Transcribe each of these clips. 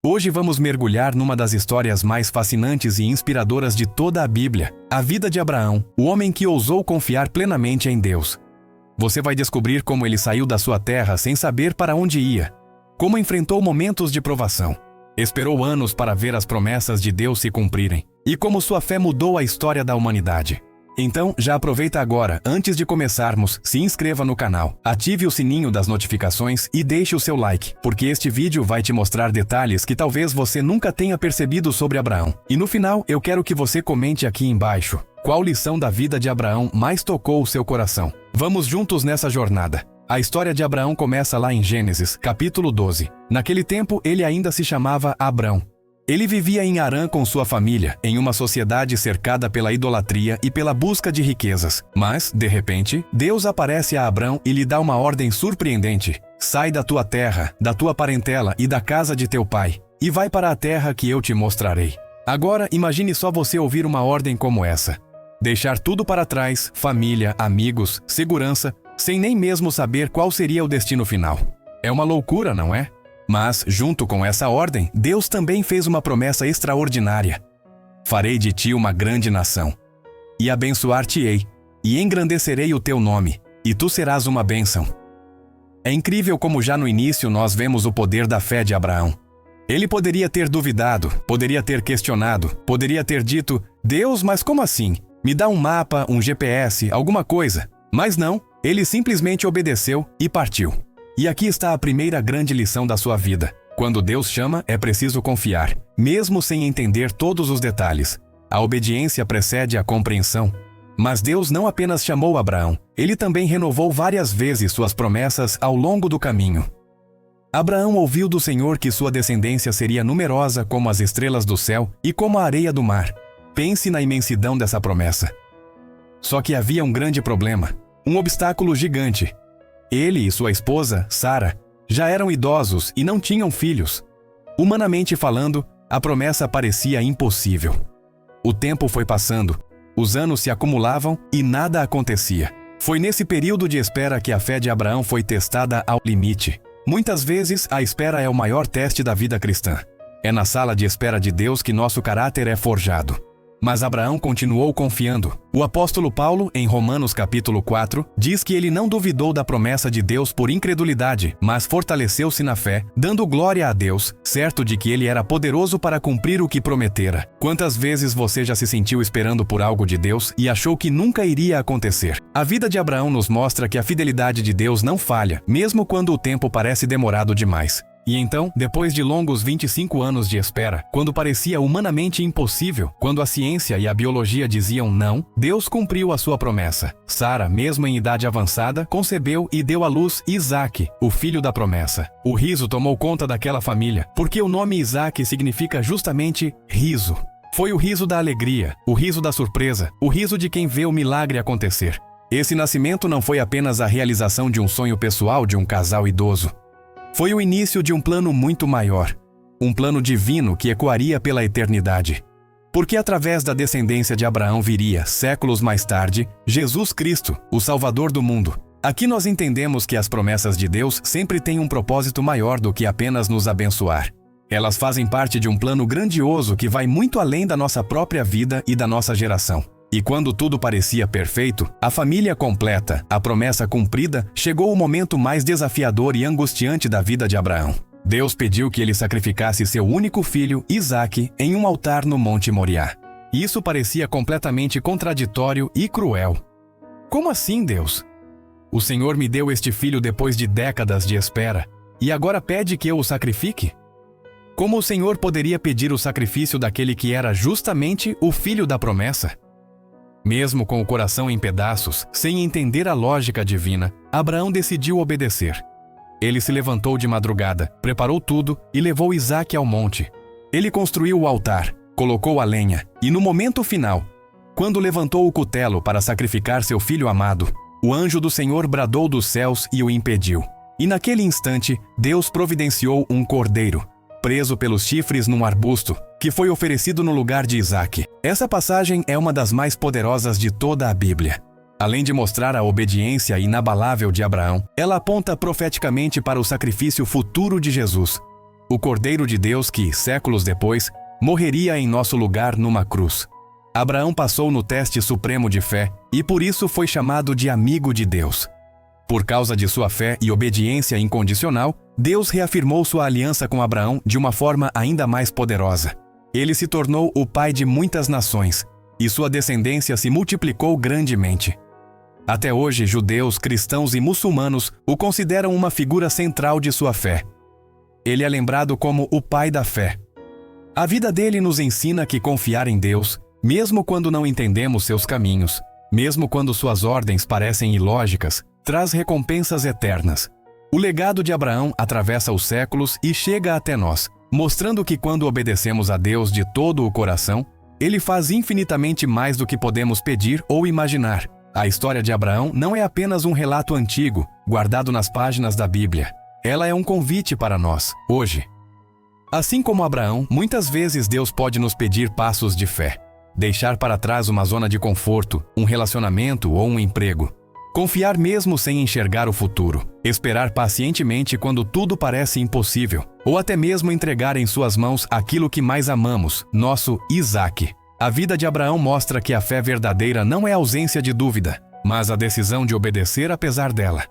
Hoje vamos mergulhar numa das histórias mais fascinantes e inspiradoras de toda a Bíblia, a vida de Abraão, o homem que ousou confiar plenamente em Deus. Você vai descobrir como ele saiu da sua terra sem saber para onde ia, como enfrentou momentos de provação, esperou anos para ver as promessas de Deus se cumprirem, e como sua fé mudou a história da humanidade. Então, já aproveita agora, antes de começarmos, se inscreva no canal, ative o sininho das notificações e deixe o seu like, porque este vídeo vai te mostrar detalhes que talvez você nunca tenha percebido sobre Abraão. E no final, eu quero que você comente aqui embaixo, qual lição da vida de Abraão mais tocou o seu coração. Vamos juntos nessa jornada. A história de Abraão começa lá em Gênesis, capítulo 12. Naquele tempo, ele ainda se chamava Abrão. Ele vivia em Harã com sua família, em uma sociedade cercada pela idolatria e pela busca de riquezas. Mas, de repente, Deus aparece a Abrão e lhe dá uma ordem surpreendente. Sai da tua terra, da tua parentela e da casa de teu pai, e vai para a terra que eu te mostrarei. Agora, imagine só você ouvir uma ordem como essa. Deixar tudo para trás, família, amigos, segurança, sem nem mesmo saber qual seria o destino final. É uma loucura, não é? Mas, junto com essa ordem, Deus também fez uma promessa extraordinária. Farei de ti uma grande nação, e abençoar-te-ei, e engrandecerei o teu nome, e tu serás uma bênção. É incrível como já no início nós vemos o poder da fé de Abraão. Ele poderia ter duvidado, poderia ter questionado, poderia ter dito, Deus, mas como assim? Me dá um mapa, um GPS, alguma coisa. Mas não, ele simplesmente obedeceu e partiu. E aqui está a primeira grande lição da sua vida. Quando Deus chama, é preciso confiar, mesmo sem entender todos os detalhes. A obediência precede a compreensão. Mas Deus não apenas chamou Abraão, ele também renovou várias vezes suas promessas ao longo do caminho. Abraão ouviu do Senhor que sua descendência seria numerosa como as estrelas do céu e como a areia do mar. Pense na imensidão dessa promessa. Só que havia um grande problema, um obstáculo gigante. Ele e sua esposa, Sara, já eram idosos e não tinham filhos. Humanamente falando, a promessa parecia impossível. O tempo foi passando, os anos se acumulavam e nada acontecia. Foi nesse período de espera que a fé de Abraão foi testada ao limite. Muitas vezes, a espera é o maior teste da vida cristã. É na sala de espera de Deus que nosso caráter é forjado. Mas Abraão continuou confiando. O apóstolo Paulo, em Romanos capítulo 4, diz que ele não duvidou da promessa de Deus por incredulidade, mas fortaleceu-se na fé, dando glória a Deus, certo de que ele era poderoso para cumprir o que prometera. Quantas vezes você já se sentiu esperando por algo de Deus e achou que nunca iria acontecer? A vida de Abraão nos mostra que a fidelidade de Deus não falha, mesmo quando o tempo parece demorado demais. E então, depois de longos 25 anos de espera, quando parecia humanamente impossível, quando a ciência e a biologia diziam não, Deus cumpriu a sua promessa. Sara, mesmo em idade avançada, concebeu e deu à luz Isaque, o filho da promessa. O riso tomou conta daquela família, porque o nome Isaque significa justamente riso. Foi o riso da alegria, o riso da surpresa, o riso de quem vê o milagre acontecer. Esse nascimento não foi apenas a realização de um sonho pessoal de um casal idoso. Foi o início de um plano muito maior, um plano divino que ecoaria pela eternidade. Porque através da descendência de Abraão viria, séculos mais tarde, Jesus Cristo, o Salvador do mundo. Aqui nós entendemos que as promessas de Deus sempre têm um propósito maior do que apenas nos abençoar. Elas fazem parte de um plano grandioso que vai muito além da nossa própria vida e da nossa geração. E quando tudo parecia perfeito, a família completa, a promessa cumprida, chegou o momento mais desafiador e angustiante da vida de Abraão. Deus pediu que ele sacrificasse seu único filho, Isaque, em um altar no Monte Moriá. Isso parecia completamente contraditório e cruel. Como assim, Deus? O Senhor me deu este filho depois de décadas de espera, e agora pede que eu o sacrifique? Como o Senhor poderia pedir o sacrifício daquele que era justamente o filho da promessa? Mesmo com o coração em pedaços, sem entender a lógica divina, Abraão decidiu obedecer. Ele se levantou de madrugada, preparou tudo e levou Isaque ao monte. Ele construiu o altar, colocou a lenha e no momento final, quando levantou o cutelo para sacrificar seu filho amado, o anjo do Senhor bradou dos céus e o impediu. E naquele instante, Deus providenciou um cordeiro, preso pelos chifres num arbusto, que foi oferecido no lugar de Isaque. Essa passagem é uma das mais poderosas de toda a Bíblia. Além de mostrar a obediência inabalável de Abraão, ela aponta profeticamente para o sacrifício futuro de Jesus. o Cordeiro de Deus que, séculos depois, morreria em nosso lugar numa cruz. Abraão passou no teste supremo de fé e por isso foi chamado de amigo de Deus. Por causa de sua fé e obediência incondicional, Deus reafirmou sua aliança com Abraão de uma forma ainda mais poderosa. Ele se tornou o pai de muitas nações, e sua descendência se multiplicou grandemente. Até hoje, judeus, cristãos e muçulmanos o consideram uma figura central de sua fé. Ele é lembrado como o pai da fé. A vida dele nos ensina que confiar em Deus, mesmo quando não entendemos seus caminhos, mesmo quando suas ordens parecem ilógicas, traz recompensas eternas. O legado de Abraão atravessa os séculos e chega até nós, mostrando que quando obedecemos a Deus de todo o coração, Ele faz infinitamente mais do que podemos pedir ou imaginar. A história de Abraão não é apenas um relato antigo, guardado nas páginas da Bíblia. Ela é um convite para nós, hoje. Assim como Abraão, muitas vezes Deus pode nos pedir passos de fé. Deixar para trás uma zona de conforto, um relacionamento ou um emprego. Confiar mesmo sem enxergar o futuro. Esperar pacientemente quando tudo parece impossível. Ou até mesmo entregar em suas mãos aquilo que mais amamos, nosso Isaque. A vida de Abraão mostra que a fé verdadeira não é a ausência de dúvida, mas a decisão de obedecer apesar dela.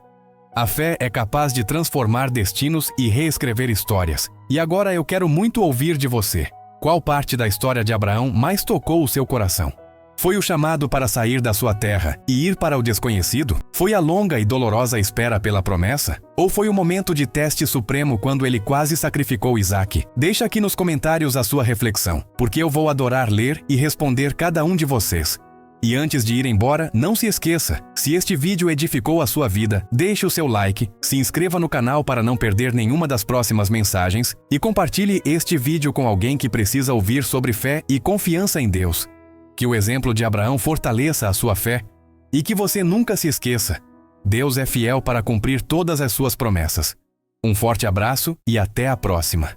A fé é capaz de transformar destinos e reescrever histórias. E agora eu quero muito ouvir de você. Qual parte da história de Abraão mais tocou o seu coração? Foi o chamado para sair da sua terra e ir para o desconhecido? Foi a longa e dolorosa espera pela promessa? Ou foi o momento de teste supremo quando ele quase sacrificou Isaque? Deixa aqui nos comentários a sua reflexão, porque eu vou adorar ler e responder cada um de vocês. E antes de ir embora, não se esqueça, se este vídeo edificou a sua vida, deixe o seu like, se inscreva no canal para não perder nenhuma das próximas mensagens e compartilhe este vídeo com alguém que precisa ouvir sobre fé e confiança em Deus. Que o exemplo de Abraão fortaleça a sua fé e que você nunca se esqueça, Deus é fiel para cumprir todas as suas promessas. Um forte abraço e até a próxima.